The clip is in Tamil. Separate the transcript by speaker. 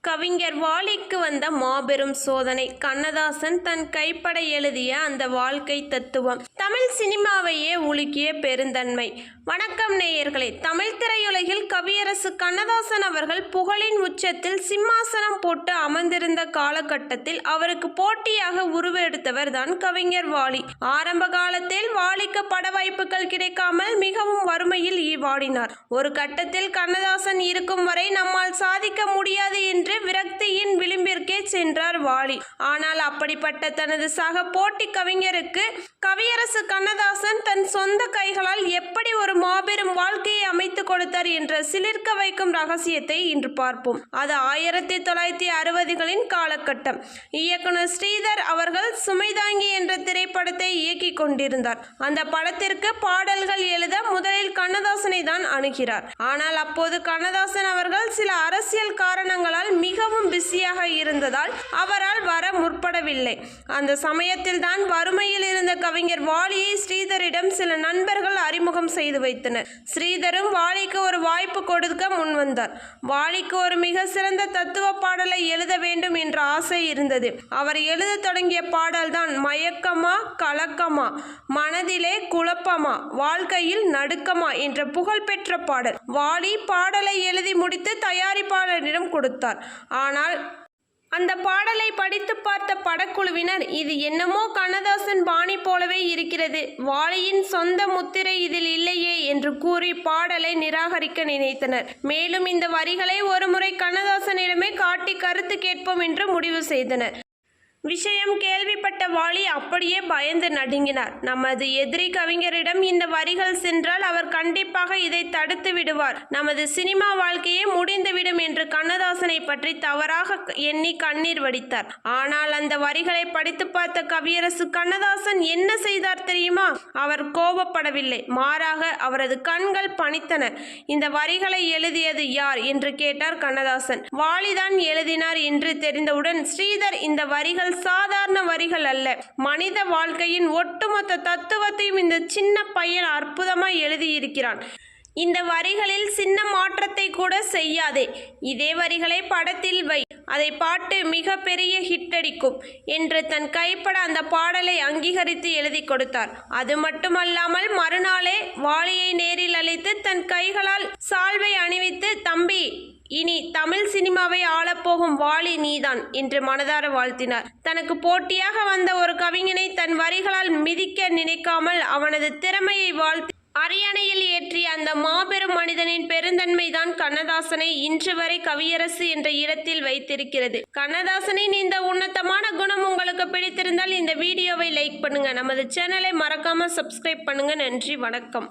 Speaker 1: கவிஞர் வாலிக்கு வந்த மாபெரும் சோதனை. கண்ணதாசன் தன் கைப்பட எழுதிய அந்த வாழ்க்கை தத்துவம் தமிழ் சினிமாவையே உலுக்கிய பெருந்தன்மை. வணக்கம் நேயர்களே. தமிழ் திரையுலகில் கவியரசு கண்ணதாசன் அவர்கள் புகழின் உச்சத்தில் சிம்மாசனம் போட்டு அமர்ந்திருந்த காலகட்டத்தில் அவருக்கு போட்டியாக உருவெடுத்தவர் தான் கவிஞர் வாலி. ஆரம்ப காலத்தில் வாலிக்கு பட வாய்ப்புகள் கிடைக்காமல் மிகவும் வறுமையில் வாடினார். ஒரு கட்டத்தில் கண்ணதாசன் இருக்கும் வரை நம்மால் சாதிக்க முடியாது என்று விரக்தியின் விளிம்பிற்கே சென்றார் வாலி. ஆனால் அப்படிப்பட்ட தனது சக போட்டி கவிஞருக்கு கவியரசு கண்ணதாசன் தன் சொந்த கைகளால் எப்படி ஒரு மாபெரும் வாழ்க்கையை அமைத்து கொடுத்தார் என்ற சிலிர்க்க வைக்கும் ரகசியத்தை இன்று பார்ப்போம். அது 1960களின் காலகட்டம். இயக்குனர் ஸ்ரீதர் அவர்கள் சுமைதாங்கி என்ற திரைப்படத்தை இயக்கி கொண்டிருந்தார். அந்த படத்திற்கு பாடல்கள் எழுத முதலில் கண்ணதாசனை தான் அணுகிறார். ஆனால் அப்போது கண்ணதாசன் அவர்கள் சில அரசியல் காரணங்களால் மிகவும் பிஸியாக இருந்ததால் அவரால் வர முற்படவில்லை. அந்த சமயத்தில் தான் வறுமையில் இருந்த கவிஞர் வாலியை ஸ்ரீதரிடம் சில நண்பர்கள் அறிமுகம் செய்து வைத்தனர். ஸ்ரீதரும் வாலிக்கு ஒரு வாய்ப்பு கொடுக்க முன்வந்தார். வாலிக்கு ஒரு மிக சிறந்த தத்துவ பாடலை எழுத வேண்டும் என்ற ஆசை இருந்தது. அவர் எழுத தொடங்கிய பாடல்தான் மயக்கமா கலக்கமா, மனதிலே குழப்பமா, வாழ்க்கையில் நடுக்கமா என்ற புகழ்பெற்ற பாடல். வாலி பாடலை எழுதி முடித்து தயாரிப்பாளரிடம் கொடுத்தார். ஆனால் அந்த பாடலை படித்து பார்த்த படக்குழுவினர், இது என்னமோ கண்ணதாசன் பாணி போலவே இருக்கிறது, வாலியின் சொந்த முத்திரை இதில் இல்லையே என்று கூறி பாடலை நிராகரிக்க நினைத்தனர். மேலும் இந்த வரிகளை ஒருமுறை கண்ணதாசனிடமே காட்டி கருத்து கேட்போம் என்று முடிவு செய்தனர். விஷயம் கேள்விப்பட்ட வாலி அப்படியே பயந்து நடுங்கினார். நமது எதிரி கவிஞரிடம் இந்த வரிகள் சென்றால் அவர் கண்டிப்பாக இதை தடுத்து விடுவார், நமது சினிமா வாழ்க்கையே முடிந்துவிடும் என்று கண்ணதாசனை பற்றி தவறாக எண்ணி கண்ணீர் வடித்தார். ஆனால் அந்த வரிகளை படித்து பார்த்த கவியரசு கண்ணதாசன் என்ன செய்தார் தெரியுமா? அவர் கோபப்படவில்லை, மாறாக அவரது கண்கள் பனித்தன. இந்த வரிகளை எழுதியது யார் என்று கேட்டார் கண்ணதாசன். வாலிதான் எழுதினார் என்று தெரிந்தவுடன், ஸ்ரீதர், இந்த வரிகள் சாதாரண வரிகள் அல்ல, மனித வாழ்க்கையின் ஒட்டுமொத்த தத்துவத்தையும் இந்த சின்ன பையன் அற்புதமாய் எழுதியிருக்கிறான். இந்த வரிகளில் சின்ன மாற்றத்தை கூட செய்யாதே, இதே வரிகளை படத்தில் வை, அதை பாட்டு மிக பெரிய ஹிட் அடிக்கும் என்று தன் கைப்பட அந்த பாடலை அங்கீகரித்து எழுதி கொடுத்தார். அது மட்டுமல்லாமல் மறுநாளே வாலியை நேரில் அழைத்து தன் கைகளால் சால்வை அணிவித்து, தம்பி, இனி தமிழ் சினிமாவை ஆளப்போகும் வாலி நீதான் என்று மனதார வாழ்த்தினார். தனக்கு போட்டியாக வந்த ஒரு கவிஞனை தன் வரிகளால் மிதிக்க நினைக்காமல் அவனது திறமையை வாழ்த்தி அரியணையில் ஏற்றிய அந்த மாபெரும் மனிதனின் பெருந்தன்மைதான் கண்ணதாசனை இன்று வரை கவியரசு என்ற இடத்தில் வைத்திருக்கிறது. கண்ணதாசனின் இந்த உன்னதமான குணம் உங்களுக்கு பிடித்திருந்தால் இந்த வீடியோவை லைக் பண்ணுங்க, நமது சேனலை மறக்காம சப்ஸ்கிரைப் பண்ணுங்க. நன்றி, வணக்கம்.